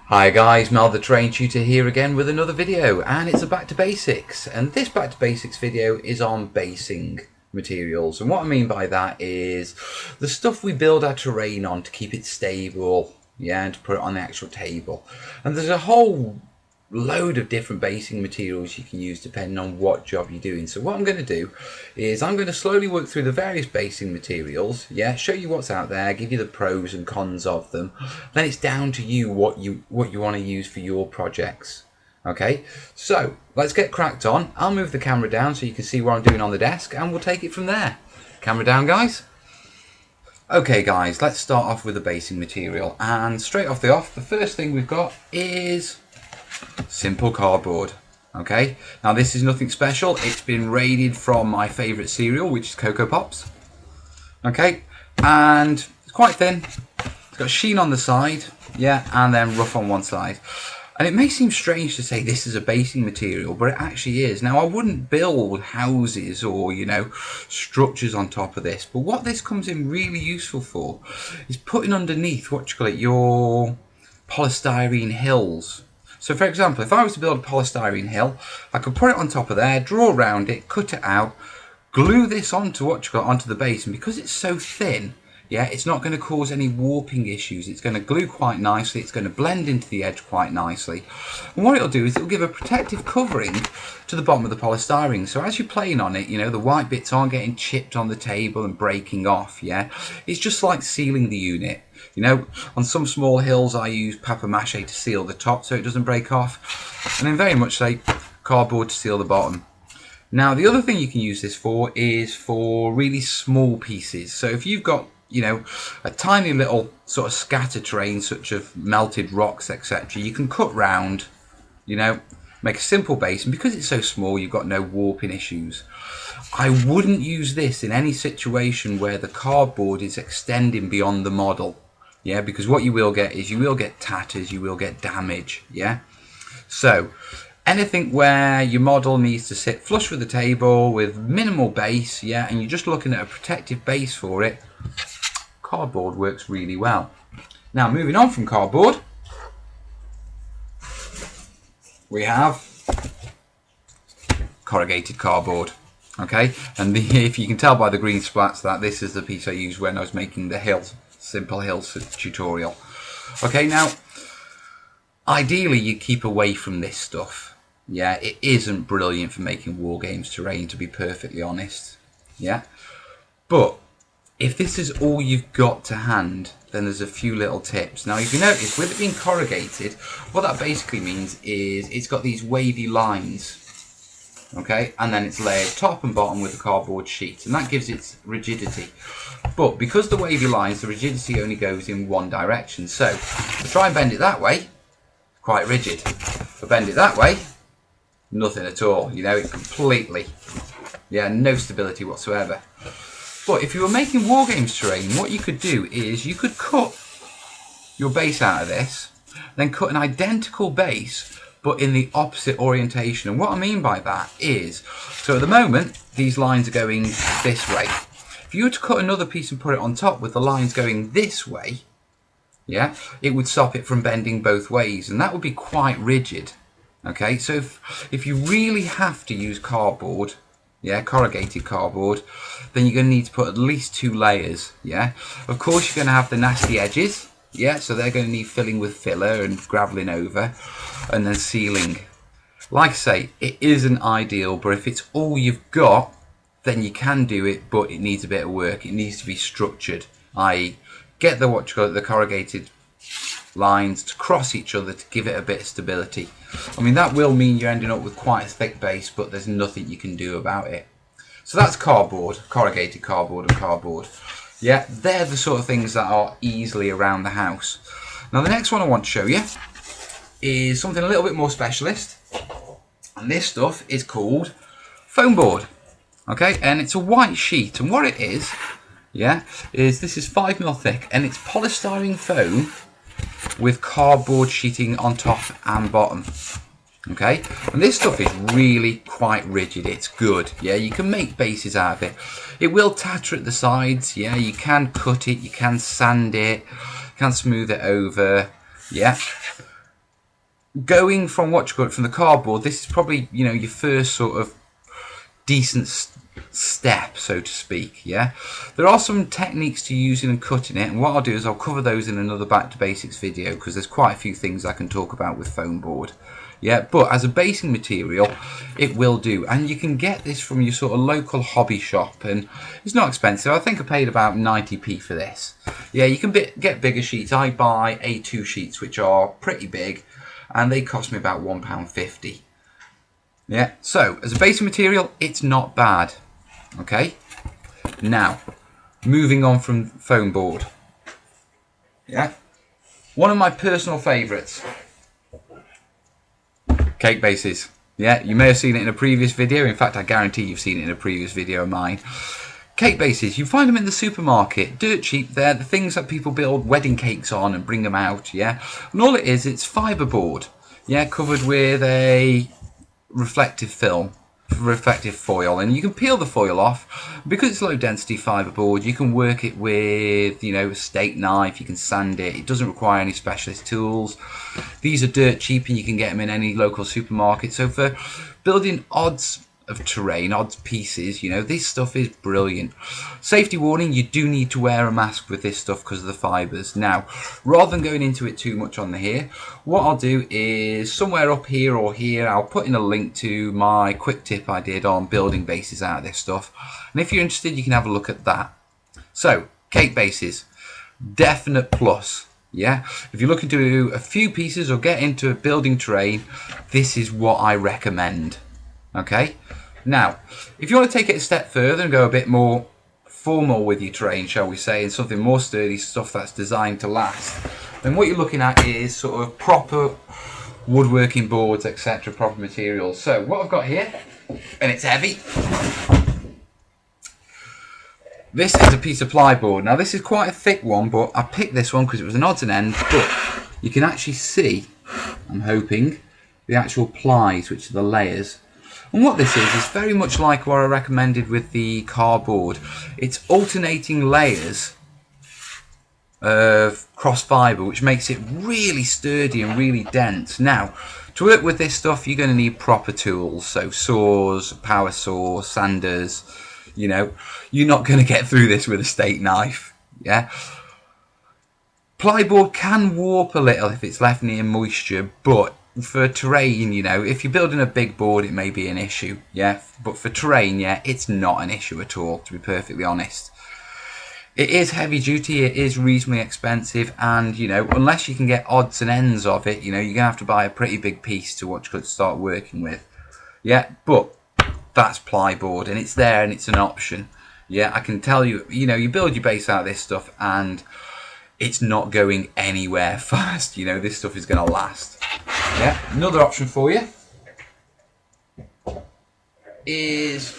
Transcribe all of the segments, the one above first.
Hi guys, Mel the Terrain Tutor here again with another video, and it's a back to basics, and this back to basics video is on basing materials. And what I mean by that is the stuff we build our terrain on to keep it stable, yeah, and to put it on the actual table. And there's a whole load of different basing materials you can use depending on what job you're doing. So what I'm going to do is I'm going to slowly work through the various basing materials, yeah, show you what's out there, give you the pros and cons of them. Then it's down to you what you want to use for your projects. Okay, so let's get cracked on. I'll move the camera down so you can see what I'm doing on the desk, and we'll take it from there. Camera down, guys. Okay guys, let's start off with the basing material, and straight off the first thing we've got is simple cardboard. Okay, now this is nothing special. It's been raided from my favourite cereal, which is Cocoa Pops. Okay, and it's quite thin. It's got sheen on the side, yeah, and then rough on one side. And it may seem strange to say this is a basing material, but it actually is. Now, I wouldn't build houses or, you know, structures on top of this, but what this comes in really useful for is putting underneath your polystyrene hills. So for example, if I was to build a polystyrene hill, I could put it on top of there, draw around it, cut it out, glue this onto onto the base, and because it's so thin, yeah, it's not going to cause any warping issues. It's going to glue quite nicely, it's going to blend into the edge quite nicely. And what it'll do is it'll give a protective covering to the bottom of the polystyrene. So as you're playing on it, you know, the white bits aren't getting chipped on the table and breaking off, yeah. It's just like sealing the unit. You know, on some small hills I use papier-mâché to seal the top so it doesn't break off, and then very much so cardboard to seal the bottom. Now the other thing you can use this for is for really small pieces. So if you've got, you know, a tiny little sort of scatter terrain such as melted rocks, etc., you can cut round, you know, make a simple base, and because it's so small you've got no warping issues. I wouldn't use this in any situation where the cardboard is extending beyond the model. Yeah, because what you will get is you will get tatters, you will get damage, yeah? So, anything where your model needs to sit flush with the table with minimal base, yeah, and you're just looking at a protective base for it, cardboard works really well. Now, moving on from cardboard, we have corrugated cardboard. Okay, and if you can tell by the green splats that this is the piece I used when I was making the simple hills tutorial. Okay, now ideally you keep away from this stuff. Yeah, it isn't brilliant for making Wargames terrain, to be perfectly honest. Yeah, but if this is all you've got to hand, then there's a few little tips. Now, if you notice, with it being corrugated, what that basically means is it's got these wavy lines. Okay, and then it's layered top and bottom with a cardboard sheet, and that gives it rigidity. But because the wavy lines, the rigidity only goes in one direction. So to try and bend it that way, quite rigid. But bend it that way, nothing at all. You know, it completely, yeah, no stability whatsoever. But if you were making Wargames terrain, what you could do is you could cut your base out of this, then cut an identical base but in the opposite orientation. And what I mean by that is, so at the moment these lines are going this way. If you were to cut another piece and put it on top with the lines going this way, yeah, it would stop it from bending both ways, and that would be quite rigid. Okay, so if you really have to use cardboard, yeah, corrugated cardboard, then you're going to need to put at least 2 layers. Yeah, of course you're going to have the nasty edges. Yeah, so they're going to need filling with filler and graveling over, and then sealing. Like I say, it isn't ideal, but if it's all you've got, then you can do it, but it needs a bit of work. It needs to be structured, i.e. get the corrugated lines to cross each other to give it a bit of stability. I mean, that will mean you're ending up with quite a thick base, but there's nothing you can do about it. So that's cardboard, corrugated cardboard and cardboard. Yeah, they're the sort of things that are easily around the house. Now the next one I want to show you is something a little bit more specialist, and this stuff is called Foamboard. Okay, and it's a white sheet, and what it is, yeah, is this is 5mm thick, and it's polystyrene foam with cardboard sheeting on top and bottom. Okay, and this stuff is really quite rigid. It's good. Yeah, you can make bases out of it. It will tatter at the sides. Yeah, you can cut it, you can sand it, you can smooth it over. Yeah, going from what you got from the cardboard, this is probably, you know, your first sort of decent step, so to speak. Yeah, there are some techniques to using and cutting it, and what I'll do is I'll cover those in another back to basics video, because there's quite a few things I can talk about with foam board. Yeah, but as a basing material, it will do, and you can get this from your sort of local hobby shop, and it's not expensive. I think I paid about 90p for this. Yeah, you can get bigger sheets. I buy A2 sheets, which are pretty big, and they cost me about £1.50. Yeah, so as a basing material, it's not bad. Okay, now moving on from foam board. Yeah, one of my personal favourites, cake bases. Yeah, you may have seen it in a previous video. In fact, I guarantee you've seen it in a previous video of mine. Cake bases, you find them in the supermarket, dirt cheap. They're the things that people build wedding cakes on and bring them out. Yeah, and all it is, it's fiberboard. Yeah, covered with a reflective film, reflective foil, and you can peel the foil off. Because it's low density fiberboard, you can work it with, you know, a steak knife. You can sand it. It doesn't require any specialist tools. These are dirt cheap, and you can get them in any local supermarket. So for building odds of terrain, odds pieces, you know, this stuff is brilliant. Safety warning, you do need to wear a mask with this stuff because of the fibres. Now, rather than going into it too much on here, what I'll do is somewhere up here or here, I'll put in a link to my quick tip I did on building bases out of this stuff, and if you're interested, you can have a look at that. So, cake bases, definite plus. Yeah, if you're looking to do a few pieces or get into a building terrain, this is what I recommend. Okay, now if you want to take it a step further and go a bit more formal with your terrain, shall we say, and something more sturdy, stuff that's designed to last, then what you're looking at is sort of proper woodworking boards, etc., proper materials. So what I've got here, and it's heavy, this is a piece of plyboard. Now this is quite a thick one, but I picked this one because it was an odds and ends, but you can actually see, I'm hoping, the actual plies, which are the layers. And what this is very much like what I recommended with the cardboard. It's alternating layers of cross fibre, which makes it really sturdy and really dense. Now, to work with this stuff, you're going to need proper tools. So saws, power saws, sanders. You know, you're not going to get through this with a steak knife. Yeah. Plyboard can warp a little if it's left near moisture, but for terrain, you know, if you're building a big board, it may be an issue, yeah, but for terrain, yeah, it's not an issue at all, to be perfectly honest. It is heavy duty, it is reasonably expensive, and, you know, unless you can get odds and ends of it, you know, you're going to have to buy a pretty big piece to what you could start working with. Yeah, but that's plyboard, and it's there, and it's an option. Yeah, I can tell you, you know, you build your base out of this stuff, and it's not going anywhere fast. You know, this stuff is going to last. Yeah, another option for you is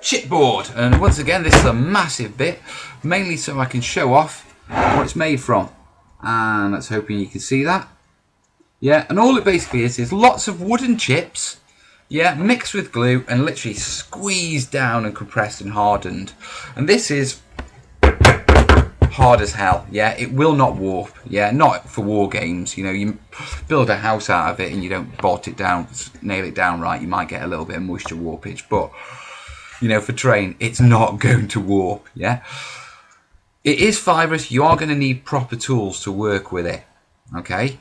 chipboard, and once again, this is a massive bit, mainly so I can show off what it's made from, and let's hoping you can see that. Yeah, and all it basically is lots of wooden chips, yeah, mixed with glue and literally squeezed down and compressed and hardened, and this is hard as hell. Yeah, it will not warp. Yeah, not for war games. You know, you build a house out of it and you don't bolt it down, nail it down right, you might get a little bit of moisture warpage, but you know, for terrain, it's not going to warp. Yeah, it is fibrous. You are going to need proper tools to work with it. Okay,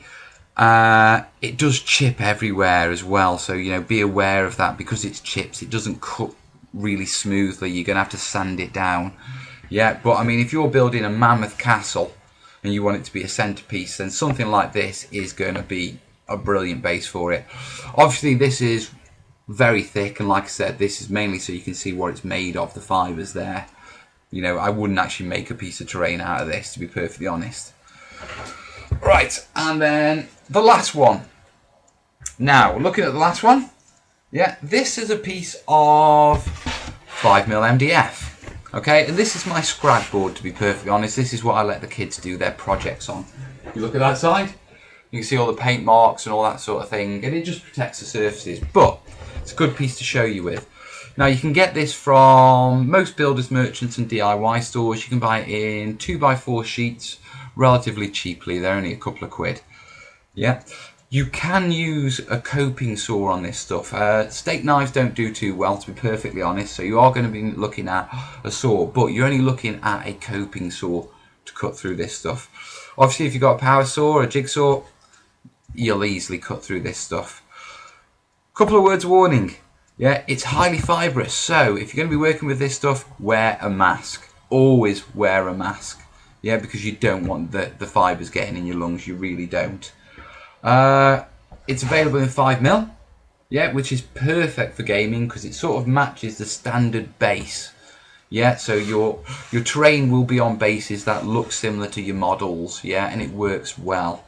it does chip everywhere as well, so you know, be aware of that. Because it's chips, it doesn't cut really smoothly. You're going to have to sand it down. Yeah, but I mean, if you're building a mammoth castle and you want it to be a centerpiece, then something like this is going to be a brilliant base for it. Obviously, this is very thick, and like I said, this is mainly so you can see what it's made of, the fibres there. You know, I wouldn't actually make a piece of terrain out of this, to be perfectly honest. Right, and then the last one. Now, looking at the last one, yeah, this is a piece of 5mm MDF. Okay, and this is my scrap board, to be perfectly honest. This is what I let the kids do their projects on. You look at that side, you can see all the paint marks and all that sort of thing, and it just protects the surfaces, but it's a good piece to show you with. Now, you can get this from most builders, merchants and DIY stores. You can buy it in 2x4 sheets relatively cheaply. They're only a couple of quid. Yeah. You can use a coping saw on this stuff. Steak knives don't do too well, to be perfectly honest, so you are going to be looking at a saw, but you're only looking at a coping saw to cut through this stuff. Obviously, if you've got a power saw or a jigsaw, you'll easily cut through this stuff. Couple of words of warning. Yeah, it's highly fibrous, so if you're going to be working with this stuff, wear a mask. Always wear a mask. Yeah, because you don't want the fibres getting in your lungs, you really don't. It's available in 5mm, yeah, which is perfect for gaming because it sort of matches the standard base. Yeah, so your terrain will be on bases that look similar to your models, yeah, and it works well.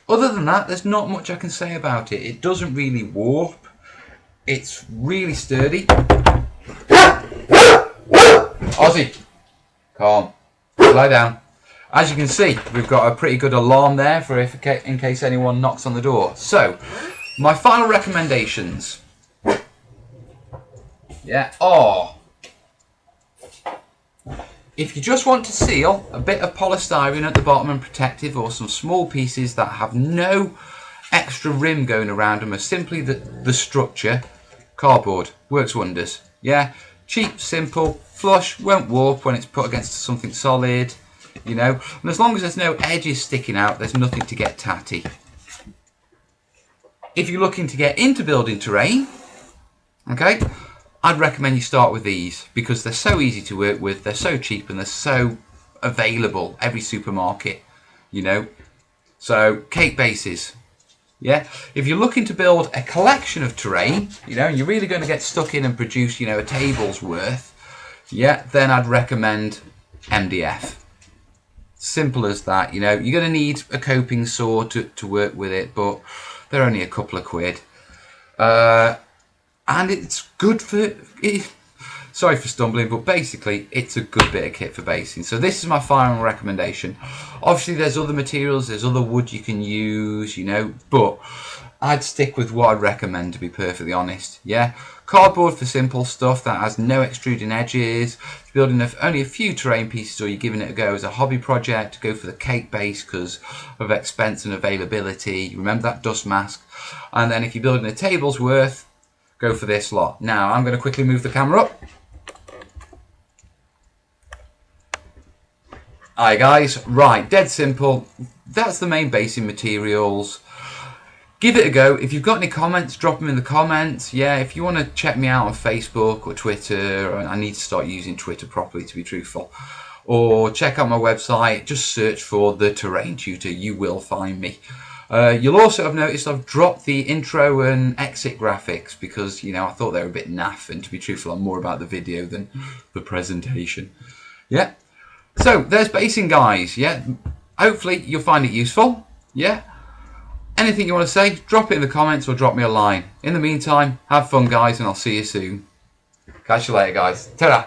Other than that, there's not much I can say about it. It doesn't really warp. It's really sturdy. Ozzy, calm, lie down. As you can see, we've got a pretty good alarm there for in case anyone knocks on the door. So, my final recommendations, yeah, are, if you just want to seal a bit of polystyrene at the bottom and protective, or some small pieces that have no extra rim going around them, are simply the structure, cardboard works wonders. Yeah, cheap, simple, flush, won't warp when it's put against something solid. You know, and as long as there's no edges sticking out, there's nothing to get tatty. If you're looking to get into building terrain, okay, I'd recommend you start with these because they're so easy to work with, they're so cheap, and they're so available every supermarket, you know. So, cake bases. Yeah, if you're looking to build a collection of terrain, you know, and you're really going to get stuck in and produce, you know, a table's worth, yeah, then I'd recommend MDF. Simple as that. You know, you're going to need a coping saw to work with it, but they're only a couple of quid. And it's good for... sorry for stumbling, but basically it's a good bit of kit for basing. So this is my final recommendation. Obviously there's other materials, there's other wood you can use, you know, but I'd stick with what I'd recommend, to be perfectly honest. Yeah, cardboard for simple stuff that has no extruding edges. If you're building only a few terrain pieces, or you're giving it a go as a hobby project, go for the cake base because of expense and availability. Remember that dust mask. And then if you're building a table's worth, go for this lot. Now I'm going to quickly move the camera up. Alright guys, right, dead simple. That's the main basing materials. Give it a go. If you've got any comments, drop them in the comments. Yeah, if you want to check me out on Facebook or Twitter, I need to start using Twitter properly, to be truthful. Or check out my website, just search for The Terrain Tutor, you will find me. You'll also have noticed I've dropped the intro and exit graphics because, you know, I thought they were a bit naff, and to be truthful, I'm more about the video than the presentation. Yeah. So, there's basing, guys. Yeah. Hopefully, you'll find it useful. Yeah. Anything you want to say, drop it in the comments or drop me a line. In the meantime, have fun, guys, and I'll see you soon. Catch you later, guys. Ta-da!